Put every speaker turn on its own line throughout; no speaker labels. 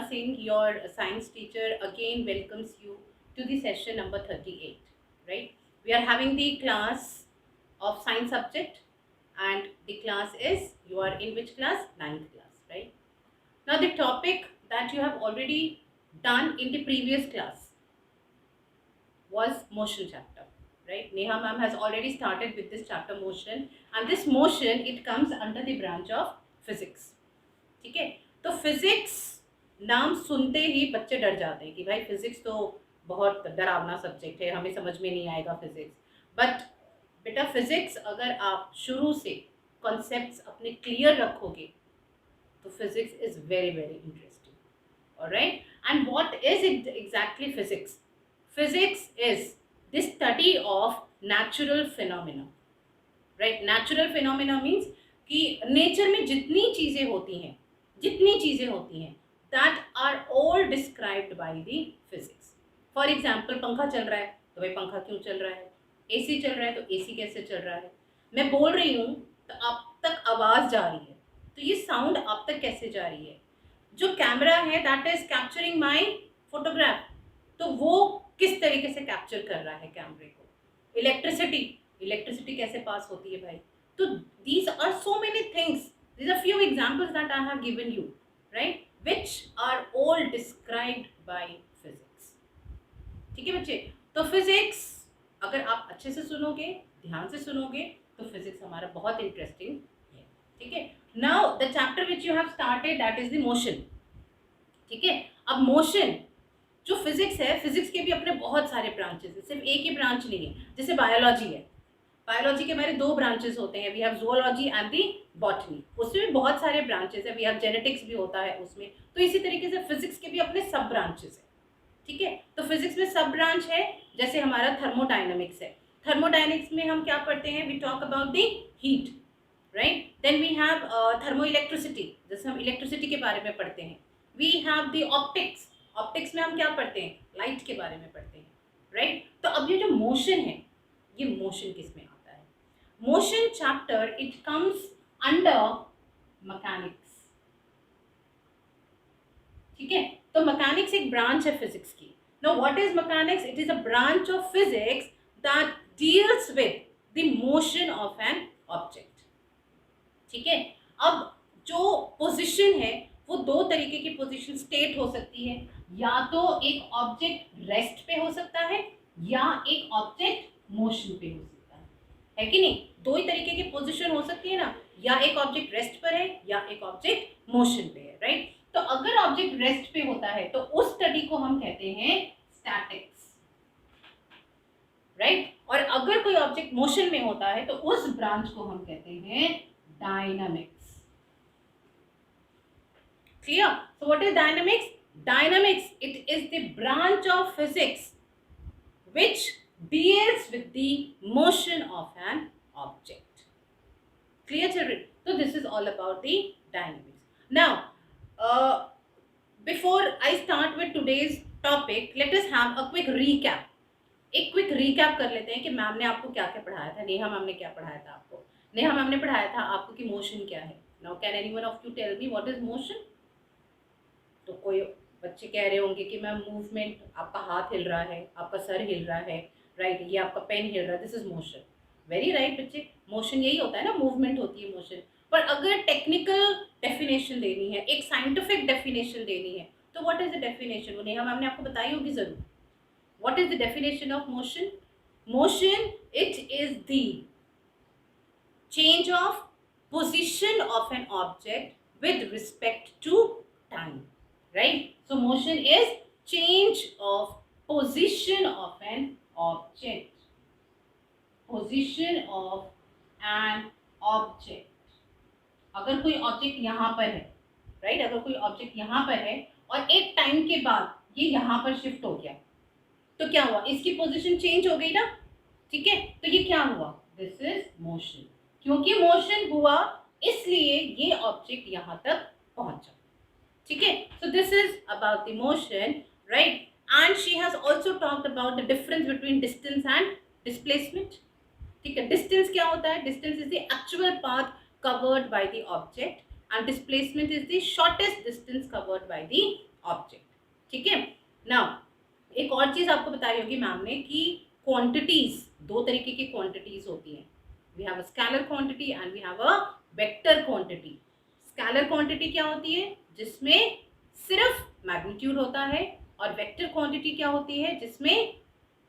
Singh, your science teacher, again welcomes you to the session number 38. Right? We are having the class of science subject, and the class is, you are in which class? Ninth class, right? Now, the topic that you have already done in the previous class was motion chapter, right? Neha ma'am has already started with this chapter motion, and this motion, it comes under the branch of physics. ठीक है, तो physics नाम सुनते ही बच्चे डर जाते हैं कि भाई फिजिक्स तो बहुत डरावना सब्जेक्ट है, हमें समझ में नहीं आएगा फिजिक्स। बट बेटा, फिजिक्स अगर आप शुरू से कॉन्सेप्ट्स अपने क्लियर रखोगे तो physics is very very interesting. Alright, and what is it exactly physics? Physics is the study of natural phenomena, right? Natural phenomena means कि नेचर में जितनी चीज़ें होती हैं that are all described by the physics. For example, पंखा चल रहा है तो भाई पंखा क्यों चल रहा है, एसी चल रहा है तो एसी कैसे चल रहा है, मैं बोल रही हूँ तो आप तक आवाज़ जा रही है तो ये साउंड आप तक कैसे जा रही है, जो कैमरा है that is capturing my photograph, तो वो किस तरीके से कैप्चर कर रहा है कैमरे को, इलेक्ट्रिसिटी कैसे पास होती है भाई। तो these are so many things, these are few examples that I have given you, right, which are all described by physics। ठीक है बच्चे, तो फिजिक्स अगर आप अच्छे से सुनोगे, ध्यान से सुनोगे, तो फिजिक्स हमारा बहुत इंटरेस्टिंग है। ठीक है, now the chapter which you have started that is the motion. ठीक है, अब मोशन जो फिजिक्स है, फिजिक्स के भी अपने बहुत सारे ब्रांचेस है, सिर्फ एक ही ब्रांच नहीं है। जैसे बायोलॉजी है, बायोलॉजी के हमारे दो ब्रांचेस होते हैं, we have zoology and the botany, उसमें भी बहुत सारे ब्रांचेस है, वी हैव जेनेटिक्स भी होता है उसमें। तो इसी तरीके से फिजिक्स के भी अपने सब ब्रांचेस है। ठीक है, तो फिजिक्स में सब ब्रांच है, जैसे हमारा थर्मोडाइनमिक्स है। थर्मोडाइनमिक्स में हम क्या पढ़ते हैं, we talk about the heat, right. Then we have thermo electricity, जैसे हम इलेक्ट्रिसिटी के बारे में पढ़ते हैं। We have the optics, optics में हम क्या पढ़ते हैं, लाइट के बारे में पढ़ते हैं, राइट। तो अब ये जो मोशन है, ये मोशन किस में आता है? Motion chapter it comes under mechanics. ठीक है, तो मैकेनिक्स एक ब्रांच है फिजिक्स की। Now what is mechanics? It is a branch of physics that deals with the motion of an object. ठीक है, अब जो पोजीशन है वो दो तरीके की पोजीशन स्टेट हो सकती है, या तो एक ऑब्जेक्ट रेस्ट पे हो सकता है या एक ऑब्जेक्ट मोशन पे हो सकता है कि नहीं? दो ही तरीके की पोजीशन हो सकती है ना, या एक ऑब्जेक्ट रेस्ट पर है या एक ऑब्जेक्ट मोशन पे है, राइट। तो अगर ऑब्जेक्ट रेस्ट पे होता है तो उस स्टडी को हम कहते हैं स्टैटिक्स, राइट। और अगर कोई ऑब्जेक्ट मोशन में होता है तो उस ब्रांच को हम कहते हैं dynamics. Clear? So what is dynamics? Dynamics, it is the branch of physics which deals with the motion of an object. Clear, children? So this is all about the dynamics. Now, before I start with today's topic, let us have a quick recap. एक quick recap कर लेते हैं कि ma'am ने आपको क्या क्या पढ़ाया था। नेहा मैम ने क्या पढ़ाया था आपको? नेहा मैम ने पढ़ाया था आपको कि मोशन क्या है। Now can anyone of you tell me what is motion? तो कोई बच्चे कह रहे होंगे कि मैम मूवमेंट, आपका हाथ हिल रहा है, आपका सर हिल रहा है, राइट, ये आपका पेन हिल रहा है, this is motion. Very right बच्चे, मोशन यही होता है ना, मूवमेंट होती है मोशन। पर अगर टेक्निकल डेफिनेशन देनी है, एक साइंटिफिक डेफिनेशन देनी है, तो व्हाट इज द डेफिनेशन? वो नेहा मैम ने आपको बताई होगी ज़रूर। What is the definition of motion? Motion it is the change of position of an object with respect to time, right? So motion is change of position of an object, position of an object। अगर कोई object यहाँ पर है, right, अगर कोई object यहाँ पर है और एक टाइम के बाद ये यहाँ पर शिफ्ट हो गया, तो क्या हुआ? इसकी पोजीशन चेंज हो गई ना। ठीक है, तो ये क्या हुआ? This is motion. क्योंकि मोशन हुआ इसलिए ये ऑब्जेक्ट यहाँ तक पहुंचा। ठीक है, so this is about the motion, right. And she has also talked about the difference between distance and displacement. ठीक है, डिस्टेंस क्या होता है? Distance is the actual path covered by the object and displacement is the shortest distance covered by the object. ठीक है। Now एक और चीज आपको बताई होगी मैम ने कि क्वांटिटीज, दो तरीके की क्वांटिटीज होती हैं। We have a scalar quantity and we have a vector quantity. Scalar quantity क्या होती है? जिसमें सिर्फ मैग्नीट्यूड होता है, और वेक्टर क्वांटिटी क्या होती है? जिसमें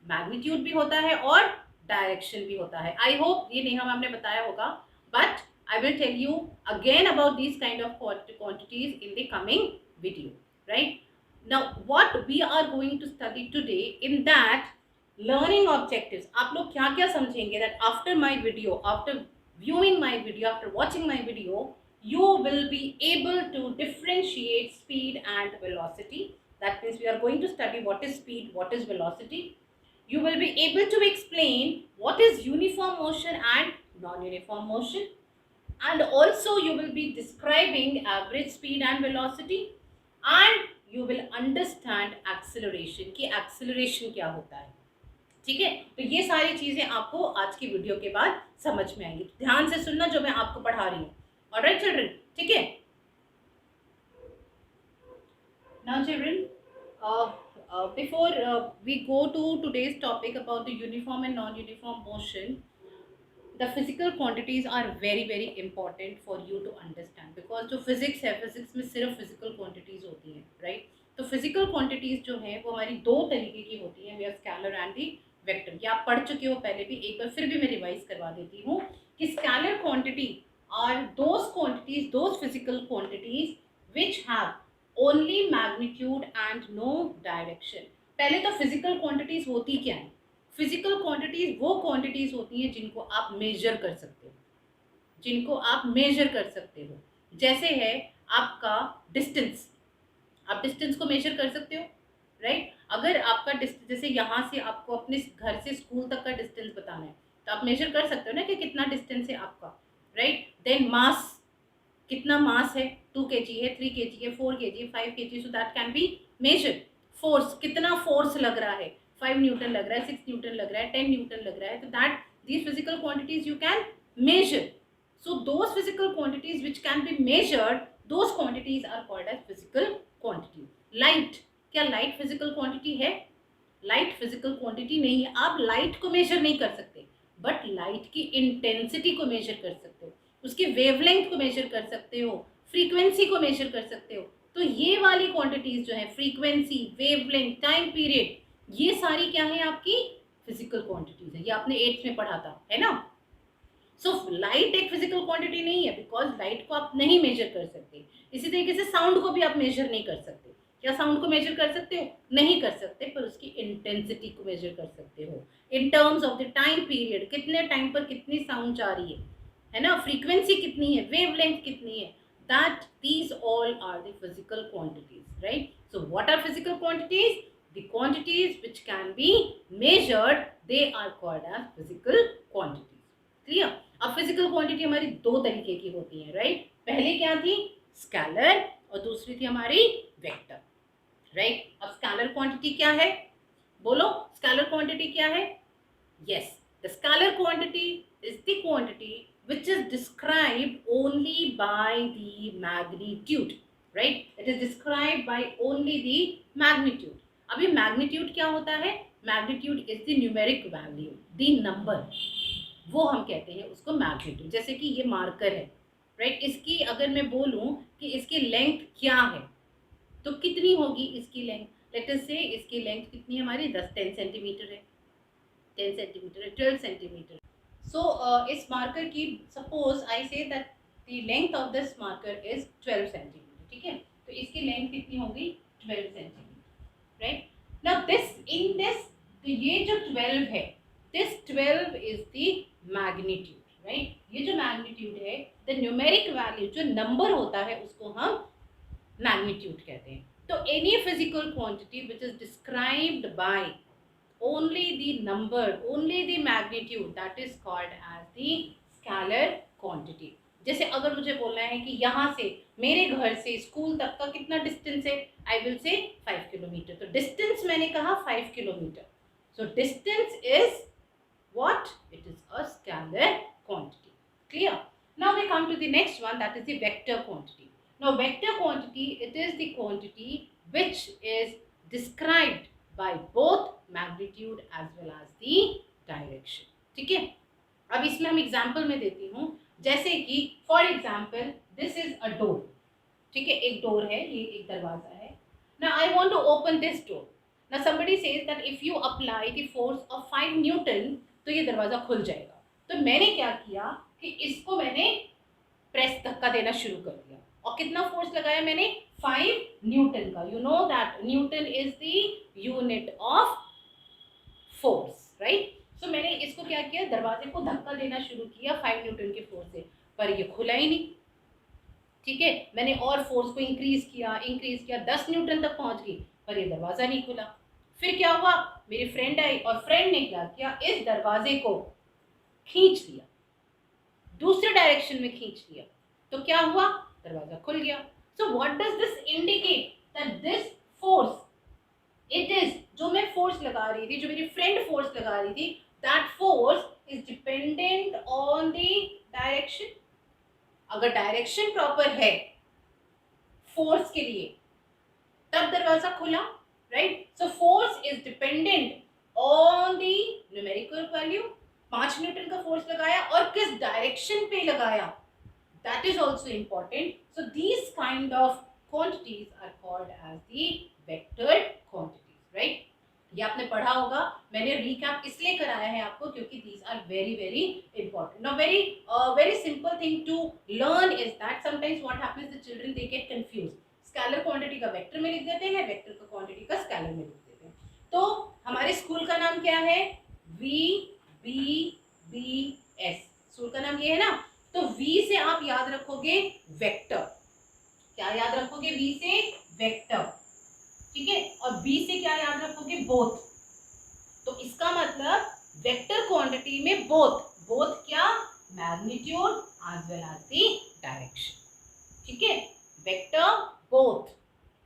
मैग्नीट्यूड भी होता है और डायरेक्शन भी होता है। आई होप ये नेहा मैम ने बताया होगा, but I will tell you again about this kind of quantities in the coming video, right? Now what we are going to study today, in that learning objectives, आप लोग क्या क्या समझेंगे that after my video, after viewing my video, after watching my video, you will be able to differentiate speed and velocity. That means we are going to study what is speed, what is velocity. You will be able to explain what is uniform motion and non-uniform motion, and also you will be describing average speed and velocity, and you will understand acceleration कि acceleration क्या होता है। ठीक है, तो ये सारी चीजें आपको आज की वीडियो के बाद समझ में आएंगी। ध्यान से सुनना जो मैं आपको पढ़ा रही हूँ। ऑलराइट चिल्ड्रन, ठीक है। Now children, before we go to today's topic about the uniform and non-uniform motion, the physical quantities are very important for you to understand, because जो physics है, physics में सिर्फ physical quantities होती हैं, right? तो physical quantities जो है वो हमारी दो तरीके की होती हैं, we are scalar and the vector। ये आप पढ़ चुके हो पहले भी, एक बार फिर भी मैं रिवाइज करवा देती हूँ कि scalar quantity are those quantities, those physical quantities which have only magnitude and no direction। पहले तो physical quantities होती क्या है? फिजिकल क्वांटिटीज वो क्वांटिटीज होती हैं जिनको आप मेजर कर सकते हो, जिनको आप मेजर कर सकते हो। जैसे है आपका डिस्टेंस, आप डिस्टेंस को मेजर कर सकते हो, राइट? अगर आपका डिस्टेंस, जैसे यहाँ से आपको अपने घर से स्कूल तक का डिस्टेंस बताना है, तो आप मेजर कर सकते हो ना कि कितना डिस्टेंस है आपका, राइट? देन मास, कितना मास है, 2 kg है, 3 kg है, 4 kg है, 5 kg, so that can be measure. Force, कितना फोर्स लग रहा है, 5 न्यूटन लग रहा है, 6 न्यूटन लग रहा है, 10 न्यूटन लग रहा है, तो that these physical quantities you can measure. So those physical quantities which can be measured, those quantities are called as physical quantity. Light, क्या light physical quantity है? लाइट फिजिकल क्वांटिटी नहीं है। आप लाइट को मेजर नहीं कर सकते, but light की इंटेंसिटी को मेजर कर सकते हो, उसकी वेवलेंथ को मेजर कर सकते हो, फ्रीक्वेंसी को मेजर कर सकते हो। तो ये वाली क्वांटिटीज जो है, फ्रीक्वेंसी, वेवलेंथ, टाइम पीरियड, ये सारी क्या है आपकी फिजिकल क्वांटिटीज है। ये आपने 8th में पढ़ा था, है ना? सो लाइट एक फिजिकल क्वांटिटी नहीं है, बिकॉज लाइट को आप नहीं मेजर कर सकते। इसी तरीके से साउंड को भी आप मेजर नहीं कर सकते। क्या साउंड को मेजर कर सकते हो? नहीं कर सकते, पर उसकी इंटेंसिटी को मेजर कर सकते हो in terms of the time period, कितने टाइम पर कितनी साउंड जा रही है ना? फ्रीक्वेंसी कितनी है, वेवलेंथ कितनी है, that these all are the physical quantities, right? So what are physical quantities? The quantities which can be measured, they are called as physical quantities. Clear? अब physical quantity हमारी दो तरीके की होती है, right? पहले क्या थी? Scalar, और दूसरी थी हमारी vector, right? अब scalar quantity क्या है? बोलो, scalar quantity क्या है? Yes, the scalar quantity is the quantity which is described only by the magnitude, right? It is described by only the magnitude. अब ये magnitude क्या होता है? Magnitude is the numeric value, the number, वो हम कहते हैं उसको magnitude। जैसे कि ये मार्कर है, राइट? इसकी अगर मैं बोलूं कि इसकी लेंथ क्या है, तो कितनी होगी इसकी लेंथ? लेट अस से इसकी लेंथ कितनी है हमारी? 10 सेंटीमीटर है, 10 सेंटीमीटर है, 12 सेंटीमीटर। सो इस मार्कर की, suppose I say that the length of this marker is 12 centimetre, ठीक है? तो इसकी लेंथ कितनी होगी? 12 centimetre, right? Now this, in this, तो ये जो 12 है, this 12 is the magnitude, right? ये जो मैग्नीट्यूड है, द न्यूमेरिक वैल्यू, जो नंबर होता है उसको हम मैग्नीट्यूड कहते हैं। तो any physical quantity which is described bye only the number, only the magnitude, that is called as the scalar quantity. जैसे अगर मुझे बोलना है कि यहाँ से मेरे घर से स्कूल तक का कितना डिस्टेंस है, आई विल से 5 किलोमीटर। तो डिस्टेंस मैंने कहा 5 kilometre. So distance is what? It is a scalar quantity. Clear? Now we come to the next one, that is the vector quantity. Now vector quantity, it is the quantity which is described by both magnitude as well as the direction. ठीक है, अब इसमें हम example में देती हूँ, जैसे कि for example this is a door. ठीक है, एक डोर है, ये एक दरवाजा है. ना I want to open this door. ना somebody says that if you apply the force of 5 Newton तो ये दरवाजा खुल जाएगा. तो मैंने क्या किया कि इसको मैंने प्रेस धक्का देना शुरू कर दिया. और कितना फोर्स लगाया मैंने? 5 न्यूटन का. You know that newton is the unit of force, right. So मैंने इसको क्या किया, दरवाजे को धक्का देना शुरू किया 5 न्यूटन के फोर्स से, पर ये खुला ही नहीं. ठीक है, मैंने और फोर्स को इंक्रीज किया 10 न्यूटन तक पहुंच गई, पर ये दरवाजा नहीं खुला. फिर क्या हुआ, मेरी फ्रेंड आई और फ्रेंड ने क्या किया, इस दरवाजे को खींच लिया, दूसरे डायरेक्शन में खींच लिया. तो क्या हुआ, दरवाजा खुल गया. So what does this indicate, that this force, it is, जो मैं फोर्स लगा रही थी, जो मेरी फ्रेंड फोर्स लगा रही थी, that force is dependent on the direction. अगर डायरेक्शन प्रॉपर है फोर्स के लिए तब दरवाजा खुला, right. So force is dependent on the numerical value. 5 newton का फोर्स लगाया और किस डायरेक्शन पे लगाया, that is also important. So these kind of quantities are called as the vector quantities, right. ये आपने पढ़ा होगा, मैंने recap इसलिए कराया है आपको क्योंकि these are very very important. Now very simple thing to learn is that sometimes what happens, the children they get confused. Scalar quantity का वेक्टर में लिख देते हैं, वेक्टर का क्वांटिटी का स्केलर में लिख देते हैं. तो हमारे स्कूल का नाम क्या है, VBBS. स्कूल का नाम ये है ना. तो V से आप याद रखोगे वेक्टर. क्या याद रखोगे, V से वेक्टर. ठीक है, और B से क्या याद रखोगे, बोथ. तो इसका मतलब वेक्टर क्वांटिटी में बोथ, बोथ क्या, magnitude as well as the direction. ठीक है, वेक्टर बोथ,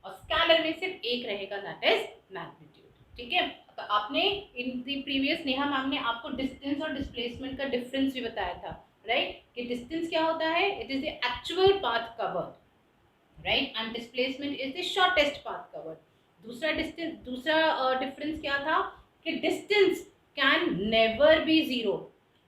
और स्केलर में सिर्फ एक रहेगा, दैट इज मैग्नीट्यूड. ठीक है, तो आपने in the previous Neha ma'am ने आपको डिस्टेंस और डिस्प्लेसमेंट का डिफरेंस भी बताया था, राइट. कि डिस्टेंस क्या होता है, it is the actual path covered, right, and displacement is the shortest path covered. दूसरा डिफरेंस क्या था कि distance can never be zero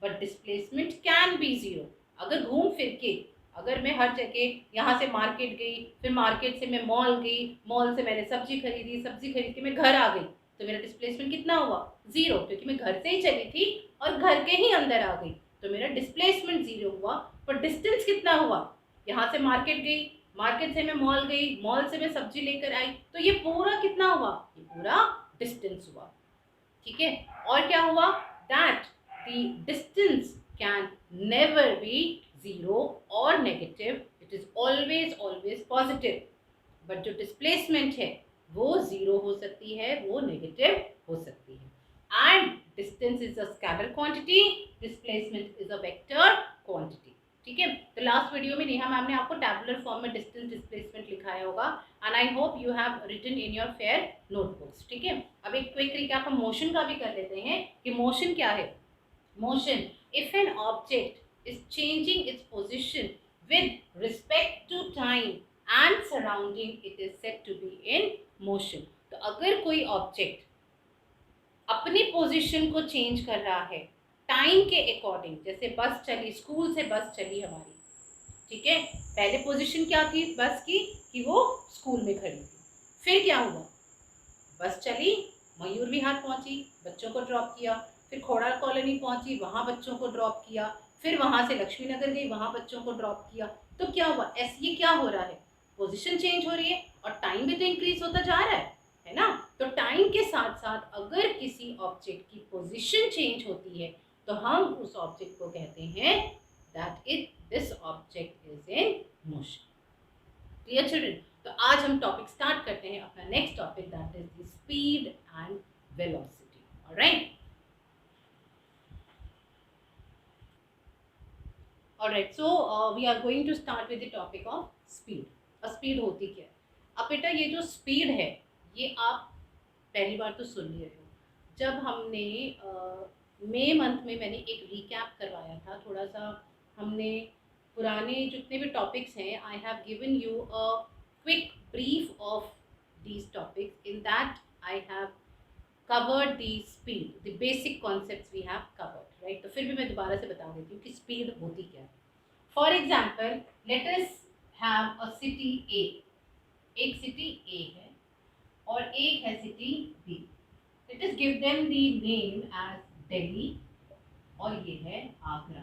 but displacement can be zero. अगर घूम फिर के, अगर मैं हर जगह, यहाँ से मार्केट गई, फिर मार्केट से मैं मॉल गई, मॉल से मैंने सब्जी खरीदी, सब्जी खरीद के मैं घर आ गई, तो मेरा डिस्प्लेसमेंट कितना हुआ, जीरो, क्योंकि मैं घर से ही चली थी और घर के ही अंदर आ गई, तो मेरा डिस्प्लेसमेंट जीरो हुआ. पर डिस्टेंस कितना हुआ, यहाँ से मार्केट गई, मार्केट से मैं मॉल गई, मॉल से मैं सब्जी लेकर आई, तो ये पूरा कितना हुआ, ये पूरा डिस्टेंस हुआ. ठीक है, और क्या हुआ, that the distance can never be zero और negative, it is always positive. But जो डिस्प्लेसमेंट है वो जीरो हो सकती है, वो नेगेटिव हो सकती है. And distance is a scalar quantity, displacement is a vector quantity. ठीक है, तो लास्ट वीडियो में नेहा मैम ने आपको टैबुलर फॉर्म में डिस्टेंस डिस्प्लेसमेंट लिखाया होगा, and I hope you have written in your fair notebooks. ठीक है, अब एक क्विक रिकैप हम मोशन का भी कर लेते हैं कि मोशन क्या है. Motion, if an object is changing its position with respect to time and surrounding, it is said to be in motion. तो अगर कोई ऑब्जेक्ट अपनी पोजीशन को चेंज कर रहा है टाइम के अकॉर्डिंग, जैसे बस चली, स्कूल से बस चली हमारी, ठीक है, पहले पोजीशन क्या थी बस की, कि वो स्कूल में खड़ी थी. फिर क्या हुआ, बस चली, मयूर विहार पहुंची, बच्चों को ड्रॉप किया, फिर खोड़ा कॉलोनी पहुंची, वहाँ बच्चों को ड्रॉप किया, फिर वहाँ से लक्ष्मी नगर गई, वहाँ बच्चों को ड्रॉप किया. तो क्या हुआ, ऐसे ये क्या हो रहा है, पोजीशन चेंज हो रही है और टाइम भी तो इंक्रीज होता जा रहा है ना. तो टाइम के साथ साथ अगर किसी ऑब्जेक्ट की पोजीशन चेंज होती है तो हम उस ऑब्जेक्ट को कहते हैं that it this object is in motion. Clear children. तो आज हम टॉपिक स्टार्ट करते हैं अपना next topic, that is the speed and velocity. Alright, alright. So we are going to start with the topic of speed. और speed होती क्या है. अब बेटा ये जो स्पीड है ये आप पहली बार तो सुन ले रहे हो. जब हमने मई मंथ में मैंने एक रिकैप करवाया था, थोड़ा सा हमने पुराने जितने भी टॉपिक्स हैं, I have given you a quick brief of these topics. In that, I have covered the speed, the basic concepts we have covered, right? तो फिर भी मैं दोबारा से बता देती हूँ कि speed होती क्या है. For example, let us have a city A. एक city A है और एक है city B. Let us give them the name as Delhi और ये है आगरा.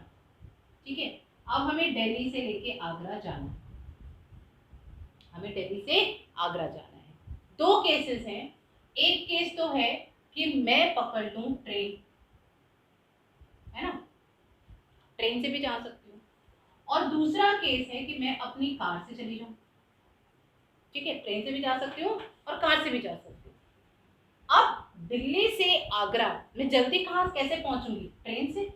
ठीक है. अब हमें दिल्ली से लेके आगरा जाना है. हमें दिल्ली से आगरा जाना है. दो केसेस हैं. एक केस तो है कि मैं पकड़ लूं ट्रेन, है ना, ट्रेन से भी जा सकती हूँ. और दूसरा केस है कि मैं अपनी कार से चली जाऊं. ठीक है, ट्रेन से भी जा सकती हूँ और कार से भी जा सकती हूँ. अब दिल्ली से आगरा मैं जल्दी कहाँ कैसे पहुंचूंगी? ट्रेन से.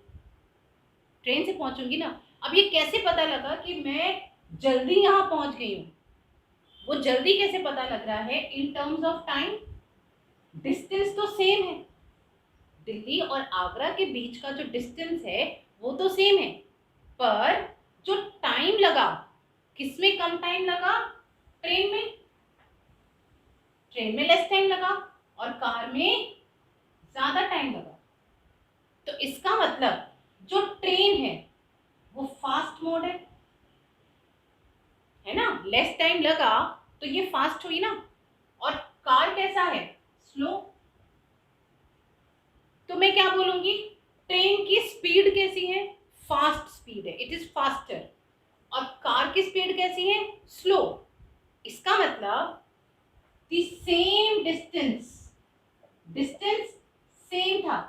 ट्रेन से पहुंचूंगी ना. अब ये कैसे पता लगा कि मैं जल्दी यहाँ पहुंच गई हूँ? वो जल्दी कैसे पता लग रहा है? In terms of time. Distance तो सेम है. दिल्ली और आगरा के बीच का जो डिस्टेंस है वो तो सेम है, पर जो टाइम लगा, किसमें कम टाइम लगा? ट्रेन में. ट्रेन में लेस टाइम लगा और कार में ज्यादा टाइम लगा. तो इसका मतलब जो ट्रेन है वो फास्ट मोड है ना. लेस टाइम लगा तो ये फास्ट हुई ना. और कार कैसा है? स्लो. तो मैं क्या बोलूंगी? ट्रेन की स्पीड कैसी है? फास्ट स्पीड है, इट इज फास्टर. और कार की स्पीड कैसी है? स्लो. इसका मतलब the same distance, distance same था,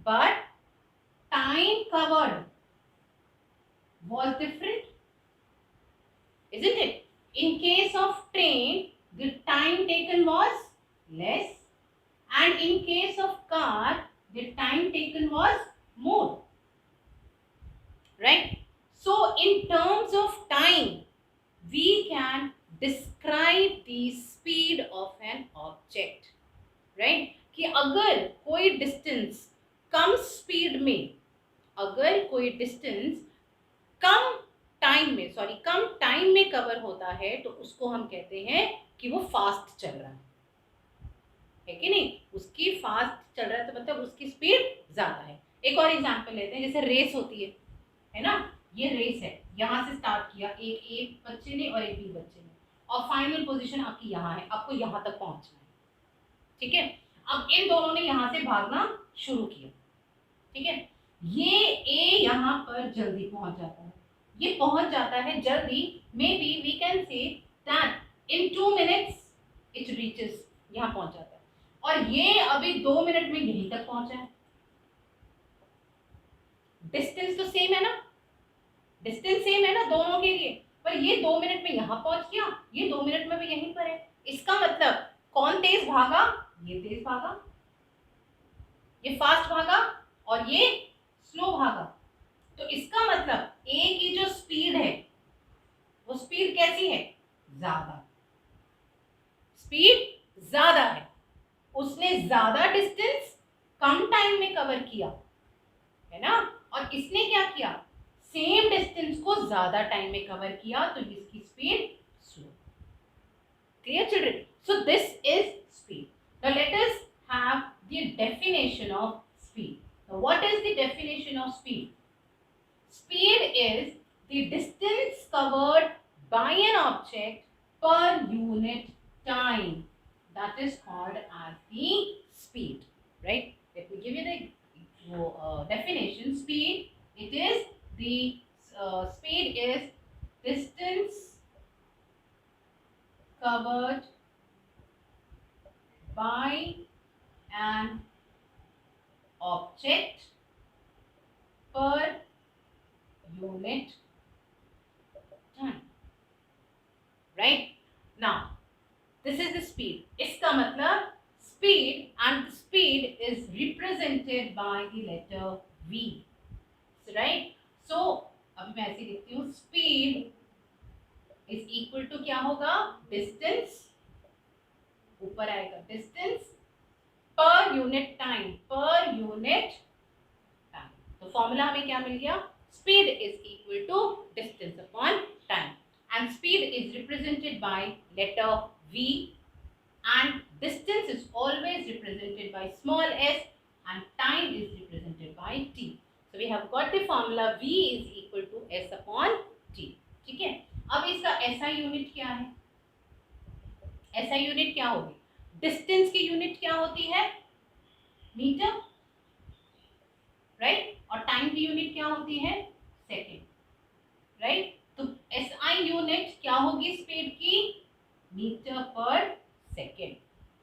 but time covered was different, isn't it? In case of train, the time taken was less, and in case of car, the time taken was more, right? So in terms of time, we can describe the speed of an object, right? कि अगर कोई distance कम speed में, अगर कोई distance कम time में cover होता है तो उसको हम कहते हैं कि वो फास्ट चल रहा है कि नहीं. उसकी फास्ट चल रहा है तो मतलब उसकी स्पीड ज्यादा है. एक और एग्जांपल लेते हैं. जैसे रेस होती है ना. ये रेस है, यहाँ से स्टार्ट किया एक बच्चे ने और एक बी बच्चे ने, और फाइनल पोजीशन आपकी यहाँ है. आपको यहाँ तक पहुंचना है. ठीक है. अब इन दोनों ने यहाँ से भागना शुरू किया. ठीक है. ये ए यहाँ पर जल्दी पहुंच जाता है. ये पहुंच जाता है जल्दी. Maybe we can say that in 2 minutes it reaches, यहाँ पहुंच जाता है. और ये अभी 2 मिनट में यहीं तक पहुंचा है. डिस्टेंस तो सेम है ना. डिस्टेंस सेम है ना दोनों के लिए, पर ये 2 मिनट में यहाँ पहुंच गया, ये 2 मिनट में भी यहीं पर है. इसका मतलब कौन तेज भागा? ये तेज भागा, ये फास्ट भागा और ये स्लो भागा. तो इसका मतलब ए की जो स्पीड है वो स्पीड कैसी है? ज्यादा. स्पीड ज्यादा है. उसने ज्यादा डिस्टेंस कम टाइम में कवर किया है ना. और इसने क्या किया? सेम डिस्टेंस को ज्यादा टाइम में कवर किया, तो इसकी speed slow. Clear children? So this is speed. Now let us have the definition of speed. Now, what is the definition of speed? Speed is the distance covered by an object per unit time. That is called as the speed, right? Let me give you the definition. Speed, it is the speed is distance covered by an object per unit time, right? Now this is the speed. इसका मतलब speed, and speed is represented by the letter V, right? So अभी मैं ऐसे लिखती हूँ. speed is equal to क्या होगा? distance, ऊपर आएगा distance per unit time, per unit time. तो फॉर्मूला हमें क्या मिल गया? Speed is equal to distance upon time, and speed is represented by letter V. and distance is always represented by small s and time is represented by t. So we have got the formula v is equal to s upon t. ठीक है, अब इसका SI unit क्या है? SI unit क्या होगी? Distance की unit क्या होती है? Metre, right? और टाइम की यूनिट क्या होती है? Second, right? तो SI यूनिट क्या होगी स्पीड की? मीटर पर सेकेंड.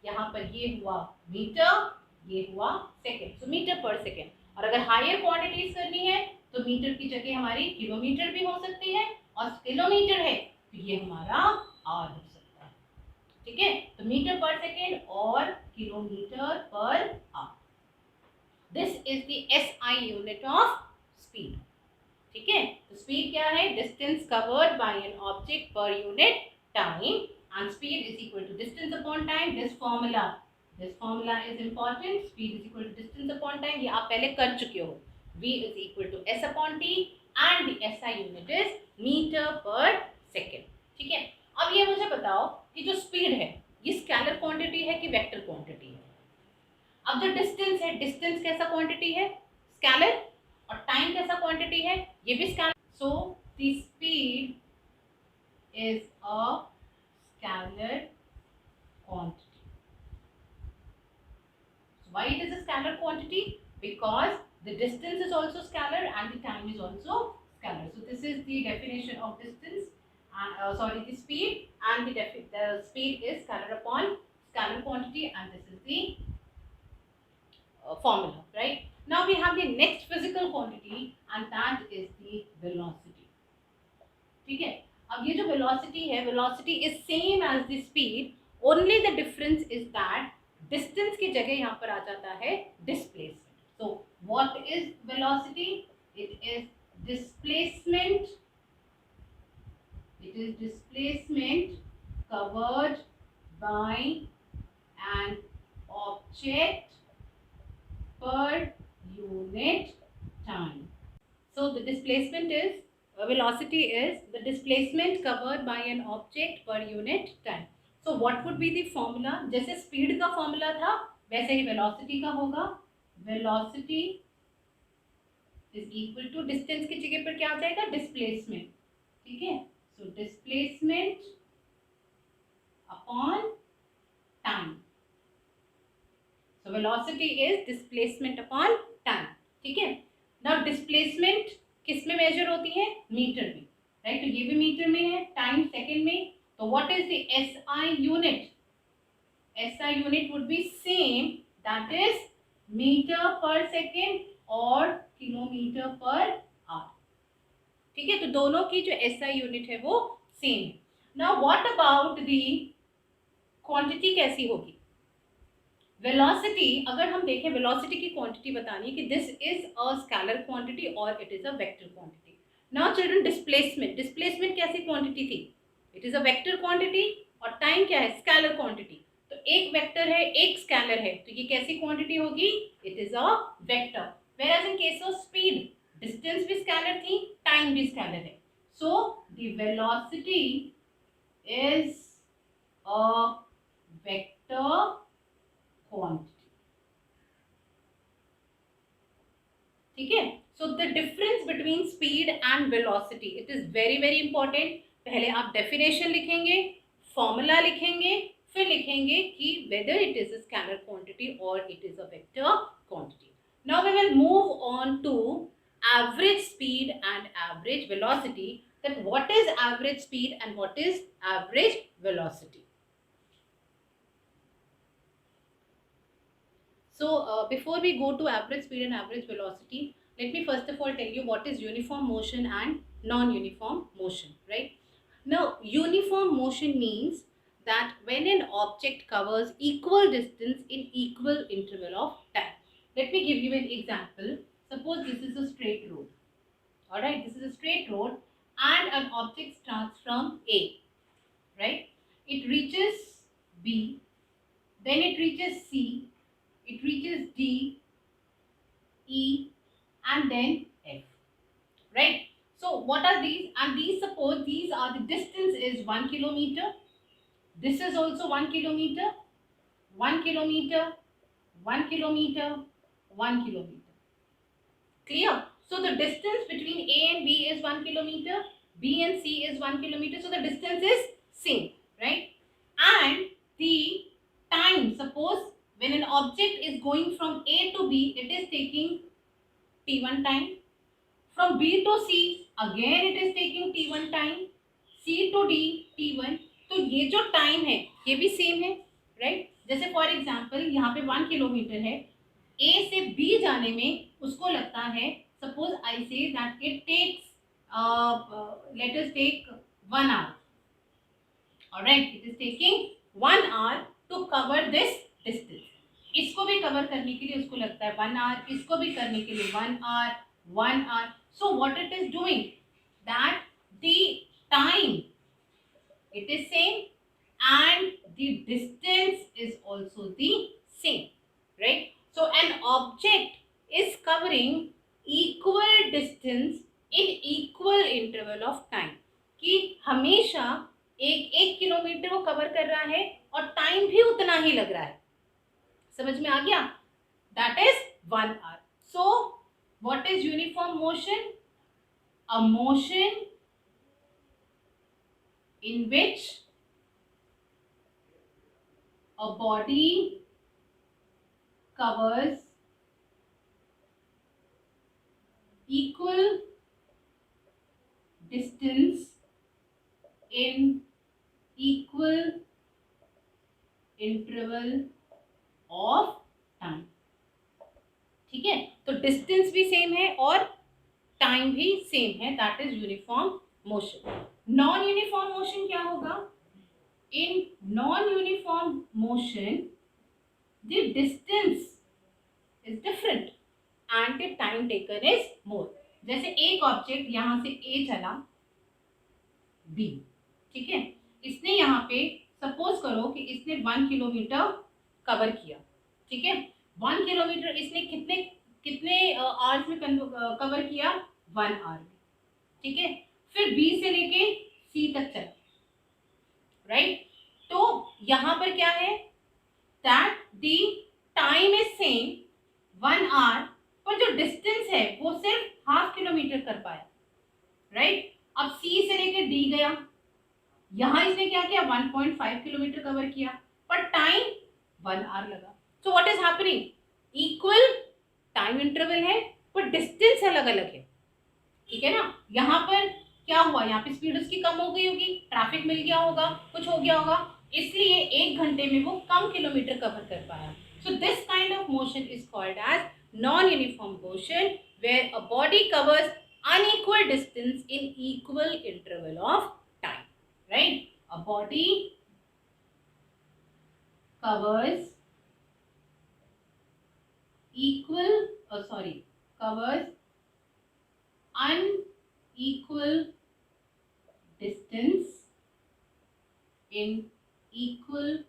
यहाँ पर ये हुआ मीटर, ये हुआ सेकेंड, सो मीटर पर सेकेंड. और अगर हायर क्वांटिटीज करनी है तो मीटर की जगह हमारी किलोमीटर भी हो सकती है, और किलोमीटर है तो ये हमारा आर हो सकता है. ठीक है, तो मीटर पर सेकेंड और kilometre per hour. This is the SI unit of speed. ठीक है, तो स्पीड क्या है? Distance covered by an object per unit time, and speed is equal to distance upon time. This formula is important. Speed is equal to distance upon time. ये आप पहले कर चुके हो. V is equal to S upon T and the SI unit is meter per second. ठीक है, अब ये मुझे बताओ कि जो स्पीड है ये स्केलर क्वांटिटी है कि वेक्टर क्वांटिटी है? अब जो डिस्टेंस है, डिस्टेंस कैसा क्वांटिटी है? स्केलर. और टाइम कैसा क्वांटिटी है? ये भी scalar. So the speed is a scalar quantity. So why it is a scalar quantity? Because the distance is also scalar and the time is also scalar. So this is the definition of distance, the speed, and the speed is scalar upon scalar quantity, and this is the formula, right? Now we have the next physical quantity, and that is the velocity. ठीक है, अब ये जो velocity है, velocity is same as the speed, only the difference is that distance की जगह यहाँ पर आ जाता है displacement. So what is velocity? It is displacement. It is displacement covered by an object per unit time. So the displacement is velocity is the displacement covered by an object per unit time. So what would be the formula? जैसे speed का formula था वैसे ही velocity का होगा. Velocity is equal to distance की जगह पर क्या आ जाएगा? displacement. ठीक है, so displacement upon time. So velocity is displacement upon time. ठीक है, now displacement किस में मेजर होती है? मीटर में, राइट? तो ये भी मीटर में है, टाइम सेकंड में. तो what is the SI unit? SI unit would be same, that is metre per second और किलोमीटर पर आवर. ठीक है, तो दोनों की जो SI यूनिट है वो सेम है. Now what about the quantity कैसी होगी? वेलोसिटी, अगर हम देखें वेलोसिटी की क्वांटिटी बतानी है कि this is a scalar quantity और it is a vector quantity. Now children, displacement, displacement कैसी क्वांटिटी थी? It is a vector quantity. और टाइम क्या है? Scalar quantity. तो एक वेक्टर है, एक स्केलर है, तो ये कैसी क्वांटिटी होगी? It is a vector. Whereas in case of speed, distance भी स्केलर थी, टाइम भी स्केलर है. So the velocity is a vector quantity. ठीक है, so the difference between speed and velocity, it is very very important. पहले आप definition लिखेंगे, formula लिखेंगे, फिर लिखेंगे कि whether it is a scalar quantity or it is a vector quantity. Now we will move on to average speed and average velocity. That what is average speed and what is average velocity? So before we go to average speed and average velocity, let me first of all tell you what is uniform motion and non-uniform motion, right? Now, uniform motion means that when an object covers equal distance in equal interval of time. Let me give you an example. Suppose this is a straight road. Alright, this is a straight road and an object starts from A, right? It reaches B, then it reaches C, it reaches D, E, and then F, right? So what are these? And these, suppose these are the distance is 1 kilometer. This is also 1 kilometer. 1 kilometer, 1 kilometer, 1 kilometer. Clear? So the distance between A and B is 1 kilometer, B and C is 1 kilometer. So the distance is same, right? And the time, suppose when an object is going from A to B, it is taking T1 time. From B to C, again it is taking T1 time. C to D, T1. तो ये जो time है ये भी same है, right? जैसे for example यहाँ पे 1 किलोमीटर है, ए से बी जाने में उसको लगता है, suppose I say that it takes let us take 1 hour, alright, it is taking 1 hour to cover this distance. इसको भी कवर करने के लिए उसको लगता है 1 आवर, इसको भी करने के लिए 1 hour, 1 hour. So what it is doing, that the time it is same and the distance is also the same, right? So an object is covering equal distance in equal interval of time. कि हमेशा एक kilometre वो cover कर रहा है और time भी उतना ही लग रहा है. समझ में आ गया? That is 1 hour. So what is uniform motion? A motion in which a body covers equal distance in equal interval of time. ठीक है, तो डिस्टेंस भी सेम है और टाइम भी सेम है, that is uniform motion. Non uniform motion क्या होगा? In non uniform motion the distance is different and the time taken is more. जैसे एक ऑब्जेक्ट यहां से ए चला बी, ठीक है, इसने यहाँ पे सपोज करो कि इसने 1 किलोमीटर कवर किया, ठीक है. 1 किलोमीटर इसने कितने कितने आवर्स में कवर किया? 1 आवर में, ठीक है. फिर बी से लेके सी तक चला, राइट? तो यहां पर क्या है, that the time is same 1 hour, पर जो डिस्टेंस है वो सिर्फ हाफ किलोमीटर कर पाया, राइट? अब सी से लेके डी गया, यहां इसने क्या किया? 1.5 किलोमीटर कवर किया, पर टाइम 1 आवर लगा. सो what is happening? Equal time interval है पर डिस्टेंस अलग अलग है, ठीक है ना. यहाँ पर क्या हुआ? यहाँ पे स्पीड उसकी कम हो गई होगी, ट्रैफिक मिल गया होगा, कुछ हो गया होगा, इसलिए 1 घंटे में वो कम किलोमीटर कवर कर पाया. So this kind of motion is called as non uniform motion, where a body covers unequal distance in equal interval of time, right? A body covers covers unequal distance in equal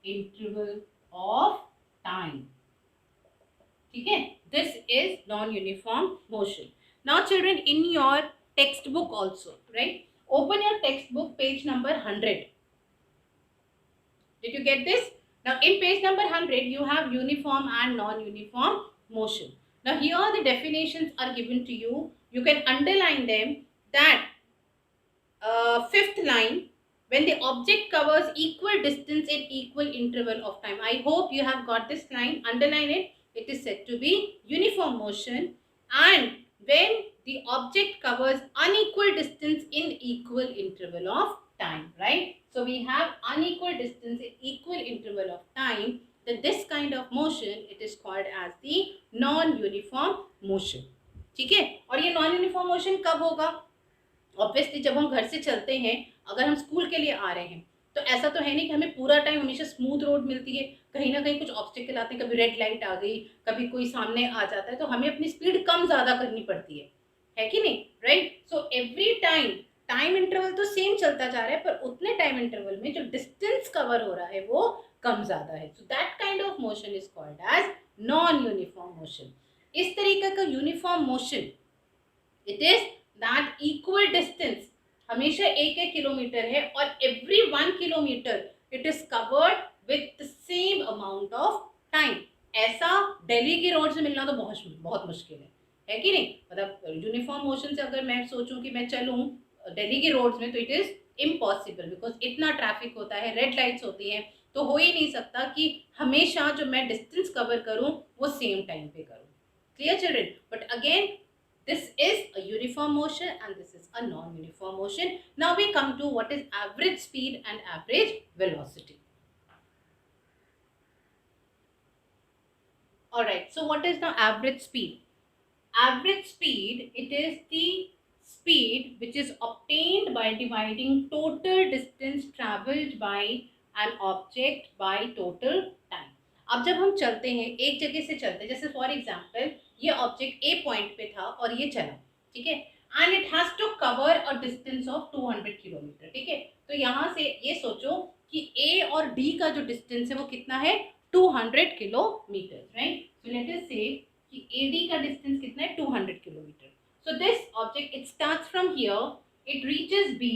interval of time. ठीक है, this is non-uniform motion. Now children, in your textbook also, right? Open your textbook, page number 100. Did you get this? Now in page number 100 you have uniform and non-uniform motion. Now here the definitions are given to you. You can underline them. That fifth line, when the object covers equal distance in equal interval of time. I hope you have got this line. Underline it. It is said to be uniform motion. And when the object covers unequal distance in equal interval of time, right? So we have unequal distance in equal interval of time. Then this kind of motion, it is called as the non-uniform motion. ठीक है, और ये non uniform motion कब होगा? Obviously जब हम घर से चलते हैं, अगर हम स्कूल के लिए आ रहे हैं, तो ऐसा तो है नहीं कि हमें पूरा टाइम हमेशा स्मूथ रोड मिलती है. कहीं ना कहीं कुछ ऑब्स्टिकल आते हैं, कभी रेड लाइट आ गई, कभी कोई सामने आ जाता है, तो हमें अपनी स्पीड कम ज़्यादा करनी पड़ती है कि नहीं, right? So every time interval तो सेम चलता जा रहा है, पर उतने टाइम इंटरवल में जो डिस्टेंस कवर हो रहा है वो कम ज़्यादा है. So that kind of motion is called as non uniform motion. इस तरीके का uniform motion, it is that equal distance हमेशा 1 किलोमीटर है, और every 1 kilometre it is covered with the same amount of time. ऐसा दिल्ली की रोड से मिलना तो बहुत बहुत मुश्किल है कि नहीं? मतलब यूनिफॉर्म मोशन से अगर मैं सोचूं कि मैं चलूं दिल्ली की रोड्स में, तो इट इज इम्पॉसिबल, बिकॉज इतना ट्रैफिक होता है, रेड लाइट्स होती हैं, तो हो ही नहीं सकता कि हमेशा जो मैं डिस्टेंस कवर करूं वो सेम टाइम पे करूं। Clear children? But again, this is a uniform motion and this is a non-uniform motion. Now we come to what is average speed and average velocity. All right, so what is the average speed? Average speed, it is the speed which is obtained by dividing total distance traveled by an object by total time. अब जब हम चलते हैं, एक जगह से चलते हैं, जैसे फॉर एग्जांपल ये ऑब्जेक्ट ए पॉइंट पे था और ये चला, ठीक है, and it has to cover a distance of 200 kilometre, ठीक है। तो यहाँ से ये सोचो कि ए और डी का जो डिस्टेंस है वो कितना है, 200 kilometre, right? So let us से कि AD का डिस्टेंस कितना है, 200 kilometre. So this object it starts from here, it reaches B,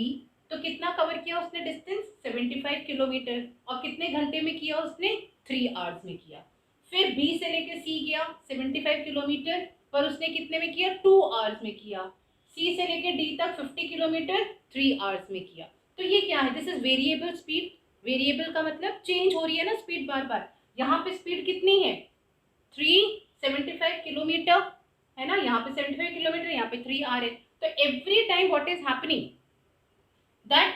तो कितना कवर किया उसने डिस्टेंस, 75 किलोमीटर, और कितने घंटे में किया उसने, 3 आवर्स में किया। फिर B से लेके C गया 75 किलोमीटर, पर उसने कितने में किया, 2 आवर्स में किया। C से लेके D तक 50 किलोमीटर 3 आवर्स में किया। तो ये क्या है, this is variable speed. Variable का मतलब चेंज हो रही है ना स्पीड बार बार। यहाँ पे स्पीड कितनी है, 375 किलोमीटर है ना, यहाँ पे 75 किलोमीटर, यहाँ पे 3 आ रहे। तो every time what is happening, that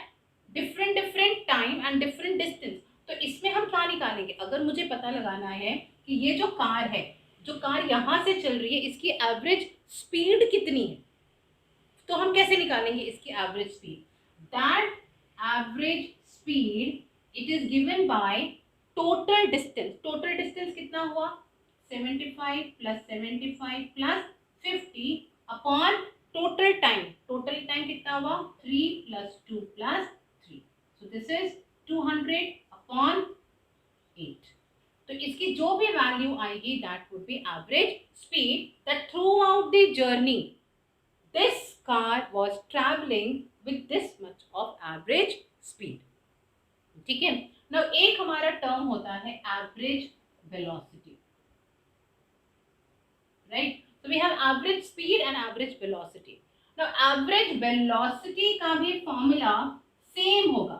different different time and different distance. तो इसमें हम क्या निकालेंगे, अगर मुझे पता लगाना है कि ये जो कार है, जो कार यहाँ से चल रही है, इसकी एवरेज स्पीड कितनी है, तो हम कैसे निकालेंगे इसकी average speed? That average speed it is given by total distance. Total distance कितना हुआ, 75 plus 75 plus 50 upon total time. Total time कितना हुआ, 3 plus 2 plus 3, so this is 200 upon 8। तो इसकी जो भी वैल्यू आएगी that would be average speed, that through out the journey this car was traveling with this much of average speed, ठीक है। now एक हमारा टर्म होता है average velocity, right? so we have average speed and average velocity. now average velocity का भी formula same होगा,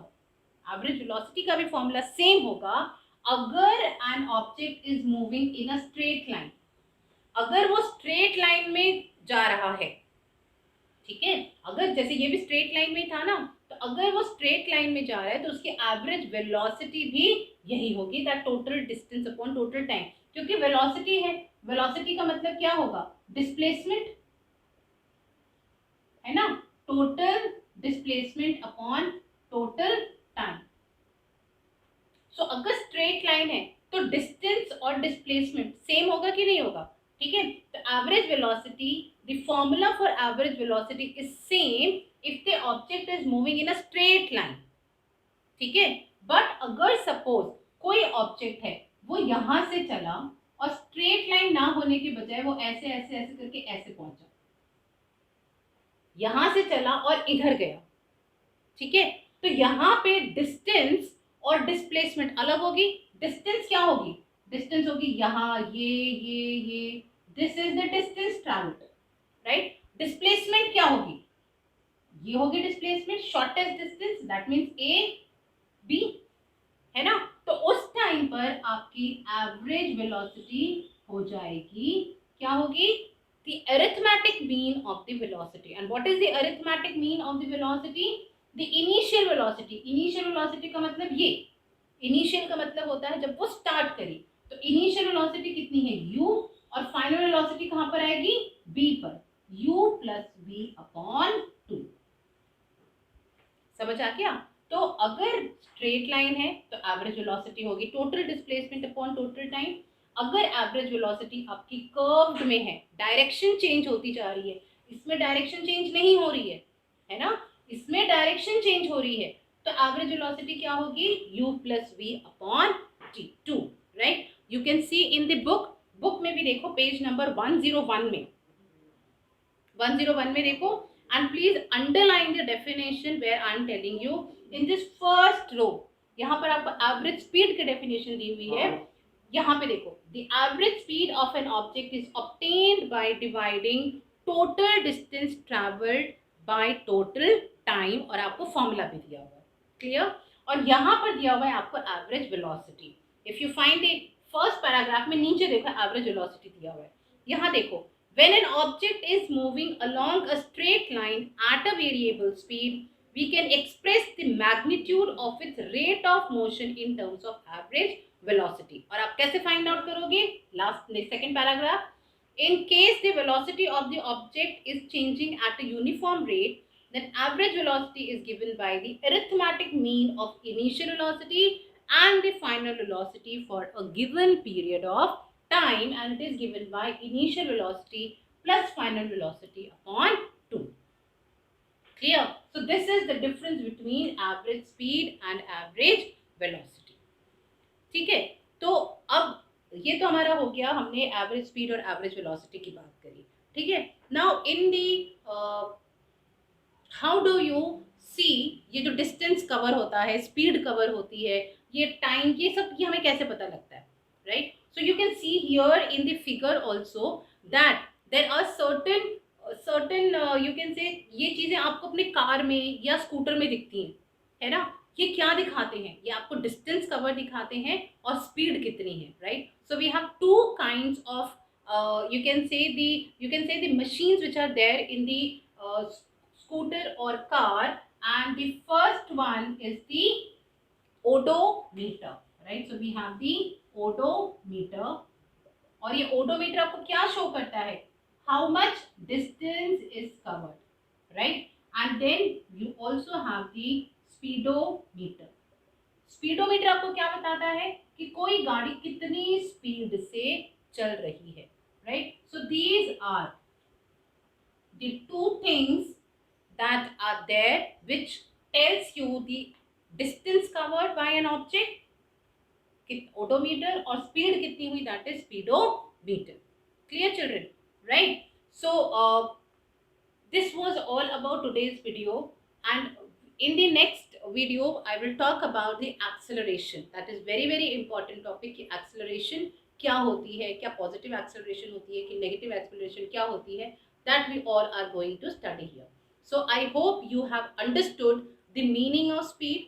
average velocity का भी फॉर्मूला सेम होगा अगर an object is moving in a straight line, अगर वो स्ट्रेट लाइन में जा रहा है, ठीक है। अगर जैसे ये भी स्ट्रेट लाइन में था ना, तो अगर वो स्ट्रेट लाइन में जा रहा है तो उसकी एवरेज वेलोसिटी भी यही होगी, that total distance upon total time. क्योंकि वेलोसिटी है, वेलोसिटी का मतलब क्या होगा, डिस्प्लेसमेंट है ना, total displacement upon total time. So अगर स्ट्रेट लाइन है तो डिस्टेंस और डिस्प्लेसमेंट सेम होगा कि नहीं होगा, ठीक है। तो average velocity, the formula for average velocity is same if the object is moving in a straight line, ठीक है। बट अगर सपोज कोई ऑब्जेक्ट है वो यहां से चला और स्ट्रेट लाइन ना होने के बजाय वो ऐसे ऐसे ऐसे करके ऐसे पहुंचा, यहां से चला और इधर गया, ठीक है। तो यहाँ पे डिस्टेंस और डिस्प्लेसमेंट अलग होगी। डिस्टेंस क्या होगी, डिस्टेंस होगी यहाँ ये, this is the distance travelled, right. Displacement क्या होगी, ये होगी displacement, shortest distance, that means A B, है ना। तो उस टाइम पर आपकी एवरेज वेलोसिटी हो जाएगी, क्या होगी, the arithmetic mean of the velocity. And what is the arithmetic mean of the velocity? The initial velocity. Initial velocity का मतलब ये, initial का मतलब होता है जब वो स्टार्ट करी, तो initial velocity कितनी है, u, और final velocity कहाँ पर आएगी, b पर, u प्लस b अपॉन 2। समझ आ गया? तो अगर स्ट्रेट लाइन है तो एवरेज वेलोसिटी होगी total displacement upon total time. अगर एवरेज वेलोसिटी आपकी कर्व्ड में है, डायरेक्शन चेंज होती जा रही है, इसमें डायरेक्शन चेंज नहीं हो रही है ना, इसमें डायरेक्शन चेंज हो रही है, तो एवरेज वेलोसिटी क्या होगी, u plus v upon t 2, right. You can see in the book में भी देखो, पेज नंबर 101 में, 101 में देखो, and please underline the definition where I am telling you in this first row. यहाँ पर आपको एवरेज स्पीड की डेफिनेशन दी हुई है। यहाँ पे देखो, the average speed of N object is obtained by dividing total distance travelled by total time, और आपको फॉर्मूला भी दिया हुआ है, क्लियर। और यहाँ पर दिया हुआ है आपको average velocity. If you find the first paragraph में नीचे देखो एवरेज वेलोसिटी दिया हुआ है। यहाँ देखो, when an object is moving along a straight line at a variable speed, we can express the magnitude of its rate of motion in terms of average velocity. और आप कैसे find out करोगे? Last second paragraph. In case the velocity of the object is changing at a uniform rate, then average velocity is given by the arithmetic mean of initial velocity and the final velocity for a given period of time, and it is given by initial velocity plus final velocity upon 2. Clear? So this is the difference between average speed and average velocity. ठीक है, तो अब ये तो हमारा हो गया, हमने एवरेज स्पीड और एवरेज वेलोसिटी की बात करी, ठीक है। Now in the how do you see, ये जो डिस्टेंस कवर होता है, स्पीड कवर होती है, ये टाइम, ये सब ये हमें कैसे पता लगता है, right. So you can see here in the figure also that there are certain you can say, ये चीज़ें आपको अपने कार में या स्कूटर में दिखती हैं, है ना। ये क्या दिखाते हैं? ये आपको डिस्टेंस कवर दिखाते हैं और स्पीड कितनी है, right. So we have two kinds of you can say the machines which are there in the scooter or car, and the first one is the odometer, right. So we have the odometer, और ये odometer आपको क्या show करता है? How much distance is covered, right. And then you also have the speedometer. Speedometer आपको क्या बताता है कि कोई गाड़ी कितनी स्पीड से चल रही है, right. So these are the two things that are there which tells you the distance covered by an object, odometer, और speed कितनी हुई, that is speedometer. Clear children, right? So this was all about today's video, and in the next video I will talk about the acceleration. That is very important topic कि acceleration क्या होती है, क्या positive acceleration होती है कि negative acceleration क्या होती है, that we all are going to study here. So I hope you have understood the meaning of speed,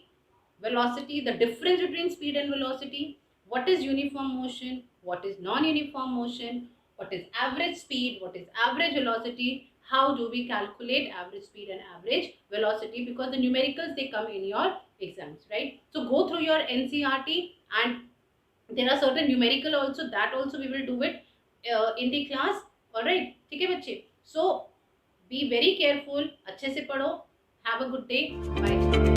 velocity, the difference between speed and velocity, what is uniform motion, what is non-uniform motion, what is average speed, what is average velocity, how do we calculate average speed and average velocity, because the numericals they come in your exams, right. So go through your NCERT, and there are certain numerical also, that also we will do it in the class. All right, ठीक है बच्चे। So be very careful, अच्छे से पढ़ो, have a good day, bye।